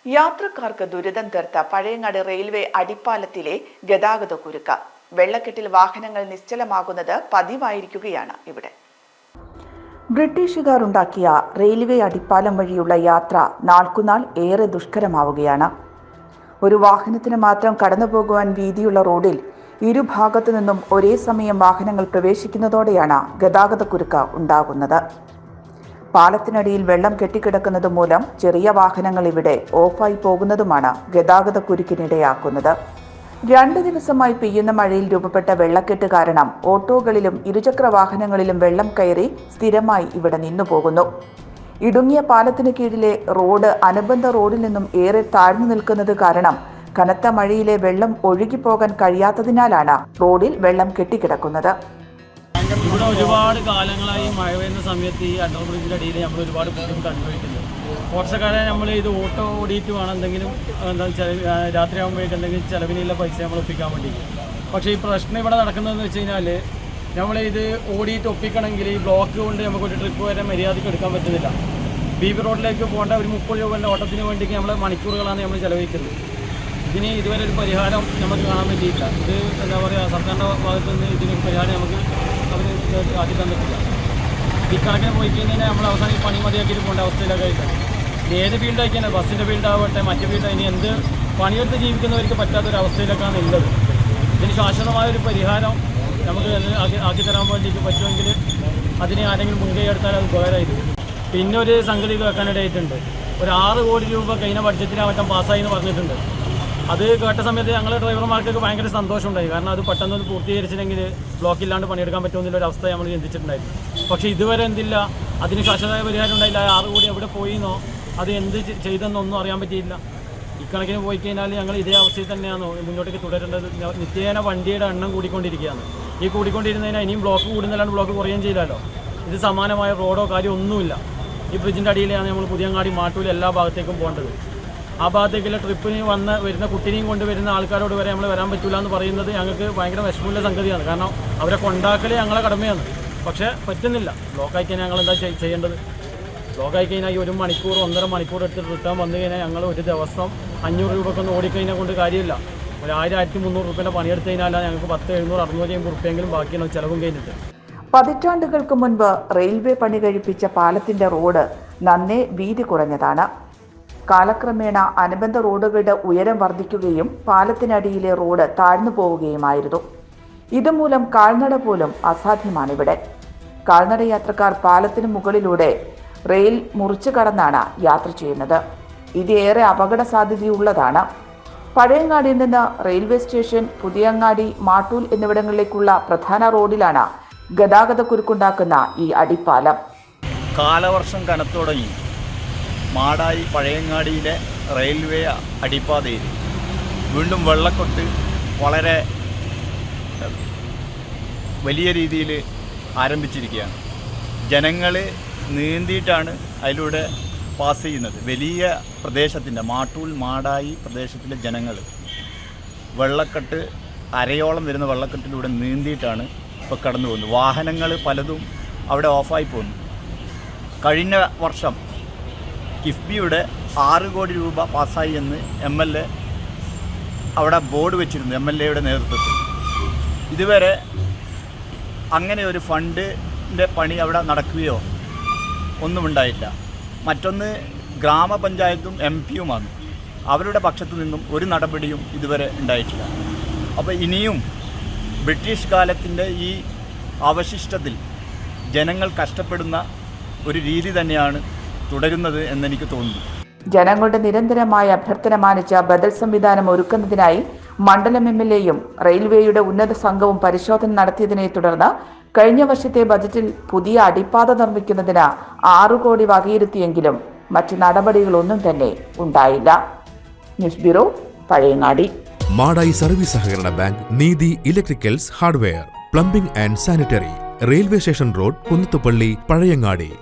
യാത്രക്കാർക്ക് ദുരിതം തീർത്ത പഴയങ്ങാട് റെയിൽവേ അടിപ്പാലത്തിലെ ഗതാഗത കുരുക്ക്. വെള്ളക്കെട്ടിൽ വാഹനങ്ങൾ നിശ്ചലമാകുന്നത് പതിവായിരിക്കുകയാണ് ഇവിടെ. ബ്രിട്ടീഷുകാർ ഉണ്ടാക്കിയ റെയിൽവേ അടിപ്പാലം വഴിയുള്ള യാത്ര നാൾക്കുനാൾ ഏറെ ദുഷ്കരമാവുകയാണ്. ഒരു വാഹനത്തിന് മാത്രം കടന്നുപോകുവാൻ വീതിയുള്ള റോഡിൽ ഇരുഭാഗത്തു നിന്നും ഒരേ സമയം വാഹനങ്ങൾ പ്രവേശിക്കുന്നതോടെയാണ് ഗതാഗത കുരുക്ക് ഉണ്ടാകുന്നത്. പാലത്തിനടിയിൽ വെള്ളം കെട്ടിക്കിടക്കുന്നത് മൂലം ചെറിയ വാഹനങ്ങൾ ഇവിടെ ഓഫായി പോകുന്നതുമാണ് ഗതാഗത കുരുക്കിനിടയാക്കുന്നത്. 2 ദിവസമായി പെയ്യുന്ന മഴയിൽ രൂപപ്പെട്ട വെള്ളക്കെട്ട് കാരണം ഓട്ടോകളിലും ഇരുചക്ര വാഹനങ്ങളിലും വെള്ളം കയറി സ്ഥിരമായി ഇവിടെ നിന്നുപോകുന്നു. ഇടുങ്ങിയ പാലത്തിന് കീഴിലെ റോഡ് അനുബന്ധ റോഡിൽ നിന്നും ഏറെ താഴ്ന്നു നിൽക്കുന്നത് കാരണം കനത്ത മഴയിലെ വെള്ളം ഒഴുകിപ്പോകാൻ കഴിയാത്തതിനാലാണ് റോഡിൽ വെള്ളം കെട്ടിക്കിടക്കുന്നത്. ഇവിടെ ഒരുപാട് കാലങ്ങളായി മഴ വരുന്ന സമയത്ത് ഈ അണ്ടർ ബ്രിഡ്ജിൻ്റെ അടിയിൽ നമ്മൾ ഒരുപാട് ബുദ്ധിമുട്ട് അനുഭവിക്കുന്നത്. കുറച്ച് കാലം നമ്മൾ ഇത് ഓട്ടോ ഓടിയിട്ട് വേണം എന്തെങ്കിലും രാത്രി ആകുമ്പോഴേക്ക് എന്തെങ്കിലും ചിലവിനുള്ള പൈസ നമ്മൾ ഒപ്പിക്കാൻ വേണ്ടി. പക്ഷേ ഈ പ്രശ്നം ഇവിടെ നടക്കുന്നതെന്ന് വെച്ച് കഴിഞ്ഞാൽ നമ്മളിത് ഓടിയിട്ട് ഒപ്പിക്കണമെങ്കിൽ ഈ ബ്ലോക്ക് കൊണ്ട് നമുക്കൊരു ട്രിപ്പ് വരെ മര്യാദയ്ക്ക് എടുക്കാൻ പറ്റുന്നില്ല. ബി റോഡിലേക്ക് പോകേണ്ട ഒരു 30 രൂപേൻ്റെ ഓട്ടത്തിന് വേണ്ടിക്ക് നമ്മൾ മണിക്കൂറുകളാണ് നമ്മൾ ചിലവഴിക്കുന്നത്. ഇതിന് ഇതുവരെ ഒരു പരിഹാരം നമുക്ക് കാണാൻ പറ്റിയില്ല. ഇത് എന്താ പറയുക, സർക്കാരിൻ്റെ ഭാഗത്തു നിന്ന് ഇതിനൊരു പരിഹാരം നമുക്ക് ആക്കി തന്നിട്ടില്ല. ഈ കണക്കിന് പോയി കഴിഞ്ഞാൽ നമ്മൾ അവസാനം പണി മതിയാക്കിയിട്ട് പോകേണ്ട അവസ്ഥയിലൊക്കെ ആയിട്ടാണ്. ഏത് ഫീൽഡായിക്കാണ്, ബസ്സിൻ്റെ ഫീൽഡാവട്ടെ മറ്റു ഫീൽഡ്, ഇനി എന്ത് പണിയെടുത്ത് ജീവിക്കുന്നവർക്ക് പറ്റാത്തൊരവസ്ഥയിലൊക്കെയാണ് ഉള്ളത്. ഇതിന് ശാശ്വതമായൊരു പരിഹാരം നമുക്ക് ആക്കി തരാൻ വേണ്ടിയിട്ട് പറ്റുമെങ്കിൽ അതിന് ആരെങ്കിലും മുൻകൈ എടുത്താൽ അത് ഉപകാരമായിരിക്കും. പിന്നെ ഒരു സംഗതി കേൾക്കാനിടയായിട്ടുണ്ട്. ഒരു 6 കോടി രൂപ കഴിഞ്ഞ ബഡ്ജറ്റിന് മറ്റും പാസ്സായി എന്ന് പറഞ്ഞിട്ടുണ്ട്. അത് കേട്ട സമയത്ത് ഞങ്ങൾ ഡ്രൈവർമാർക്കൊക്കെ ഭയങ്കര സന്തോഷമുണ്ടായി. കാരണം അത് പെട്ടെന്ന് പൂർത്തീകരിച്ചില്ലെങ്കിൽ ബ്ലോക്കില്ലാണ്ട് പണിയെടുക്കാൻ പറ്റുമെന്നുള്ളൊരു അവസ്ഥ നമ്മൾ ചിന്തിച്ചിട്ടുണ്ടായിരുന്നു. പക്ഷേ ഇതുവരെ എന്തില്ല, അതിന് ശാശ്വതമായ പരിഹാരം ഉണ്ടായില്ല. 6 കോടി എവിടെ പോയിന്നോ അത് എന്ത് ചെയ്തെന്നൊന്നും അറിയാൻ പറ്റിയില്ല. ഇക്കണക്കിന് പോയി കഴിഞ്ഞാൽ ഞങ്ങൾ ഇതേ അവസ്ഥയിൽ തന്നെയാണ് മുന്നോട്ടേക്ക് തുടരേണ്ടത്. നിത്യേന വണ്ടിയുടെ എണ്ണം കൂടിക്കൊണ്ടിരിക്കുകയാണ്. ഈ കൂടിക്കൊണ്ടിരുന്നതിനാൽ ഇനിയും ബ്ലോക്ക് കൂടുന്നല്ലാണ്ട് ബ്ലോക്ക് കുറയുകയും ചെയ്യില്ലല്ലോ. ഇത് സമാനമായ റോഡോ കാര്യം ഒന്നുമില്ല. ഈ ബ്രിഡ്ജിൻ്റെ അടിയിലാണ് നമ്മൾ പുതിയങ്ങാടി മാട്ടൂൽ എല്ലാ ഭാഗത്തേക്കും പോകേണ്ടത്. ആ ഭാഗത്തേക്കുള്ള ട്രിപ്പിന് വരുന്ന കുട്ടിനെയും കൊണ്ടുവരുന്ന ആൾക്കാരോട് വരെ നമ്മൾ വരാൻ പറ്റില്ല എന്ന് പറയുന്നത് ഞങ്ങൾക്ക് ഭയങ്കര വിഷമമുള്ള സംഗതിയാണ്. കാരണം അവരെ കൊണ്ടാക്കൽ ഞങ്ങളെ കടമയാണ്. പക്ഷേ പറ്റുന്നില്ല. ബ്ലോക്കായി കഴിഞ്ഞാൽ ഞങ്ങൾ എന്താ ചെയ്യേണ്ടത്? ബ്ലോക്കായി കഴിഞ്ഞാൽ ഈ 1 മണിക്കൂർ 1.5 മണിക്കൂർ എടുത്ത് റിട്ടേൺ വന്നു കഴിഞ്ഞാൽ ഞങ്ങൾ ഒരു ദിവസം 500 രൂപക്കൊന്നും ഓടിക്കഴിഞ്ഞാൽ കൊണ്ട് കാര്യമില്ല. ഒരു 1000-1300 രൂപേൻ്റെ പണിയെടുത്ത് കഴിഞ്ഞാൽ ഞങ്ങൾക്ക് 10, 700, 650 രൂപയെങ്കിലും ബാക്കിയാണ് ചിലവും കഴിഞ്ഞിട്ട്. പതിറ്റാണ്ടുകൾക്ക് മുൻപ് റെയിൽവേ പണി കഴിപ്പിച്ച പാലത്തിന്റെ റോഡ് നന്നേ വീതി കുറഞ്ഞതാണ്. കാലക്രമേണ അനുബന്ധ റോഡുകളുടെ ഉയരം വർദ്ധിക്കുകയും പാലത്തിനടിയിലെ റോഡ് താഴ്ന്നു പോവുകയുമായിരുന്നു. ഇതുമൂലം കാൽനട പോലും അസാധ്യമാണിവിടെ. കാൽനട യാത്രക്കാർ പാലത്തിന് മുകളിലൂടെ റെയിൽ മുറിച്ചു കടന്നാണ് യാത്ര ചെയ്യുന്നത്. ഇത് ഏറെ അപകട സാധ്യതയുള്ളതാണ്. പഴയങ്ങാടിയിൽ നിന്ന് റെയിൽവേ സ്റ്റേഷൻ, പുതിയങ്ങാടി, മാട്ടൂൽ എന്നിവിടങ്ങളിലേക്കുള്ള പ്രധാന റോഡിലാണ് ഗതാഗത കുരുക്കുണ്ടാക്കുന്ന ഈ അടിപ്പാലം. കാലവർഷം കനത്തു തുടങ്ങി. മാടായി പഴയങ്ങാടിയിലെ റെയിൽവേ അടിപ്പാതയിൽ വീണ്ടും വെള്ളക്കെട്ട് വളരെ വലിയ രീതിയിൽ ആരംഭിച്ചിരിക്കുകയാണ്. ജനങ്ങൾ നീന്തിയിട്ടാണ് അതിലൂടെ പാസ് ചെയ്യുന്നത്. വലിയ പ്രദേശത്തിൻ്റെ മാട്ടൂൽ മാടായി പ്രദേശത്തിലെ ജനങ്ങൾ വെള്ളക്കെട്ട് അരയോളം വരുന്ന വെള്ളക്കെട്ടിലൂടെ നീന്തിയിട്ടാണ് ഇപ്പോൾ കടന്നു പോകുന്നത്. വാഹനങ്ങൾ പലതും അവിടെ ഓഫായി പോകുന്നു. കഴിഞ്ഞ വർഷം കിഫ്ബിയുടെ 6 കോടി രൂപ പാസ്സായി എന്ന് MLA അവിടെ ബോർഡ് വെച്ചിരുന്നു. MLAയുടെ നേതൃത്വത്തിൽ ഇതുവരെ അങ്ങനെ ഒരു ഫണ്ടിൻ്റെ പണി അവിടെ നടക്കുകയോ ഒന്നും ഉണ്ടായില്ല. മറ്റൊന്ന്, ഗ്രാമപഞ്ചായത്തും MP-യുമാണ്. അവരുടെ പക്ഷത്തു നിന്നും ഒരു നടപടിയും ഇതുവരെ ഉണ്ടായിട്ടില്ല. അപ്പോൾ ഇനിയും ബ്രിട്ടീഷ് കാലത്തിൻ്റെ ഈ അവശിഷ്ടത്തിൽ ജനങ്ങൾ കഷ്ടപ്പെടുന്ന ഒരു രീതി തന്നെയാണ് തുടരുന്നത് എന്നെനിക്ക് തോന്നുന്നു. ജനങ്ങളുടെ നിരന്തരമായ അഭ്യർത്ഥന മാനിച്ച ബദൽ സംവിധാനം ഒരുക്കുന്നതിനായി മണ്ഡലം MLAയും റെയിൽവേയുടെ ഉന്നത സംഘവും പരിശോധന നടത്തിയതിനെ തുടർന്ന് കഴിഞ്ഞ വർഷത്തെ ബജറ്റിൽ പുതിയ അടിപ്പാത നിർമ്മിക്കുന്നതിന് 6 കോടി വകയിരുത്തിയെങ്കിലും മറ്റ് നടപടികളൊന്നും തന്നെ ഉണ്ടായില്ല. News bureau, Pazhayangadi. Madayi service സഹകരണ ബാങ്ക്, നീതി electricals hardware, plumbing and sanitary, railway station road, Kunnathupally, Pazhayangadi.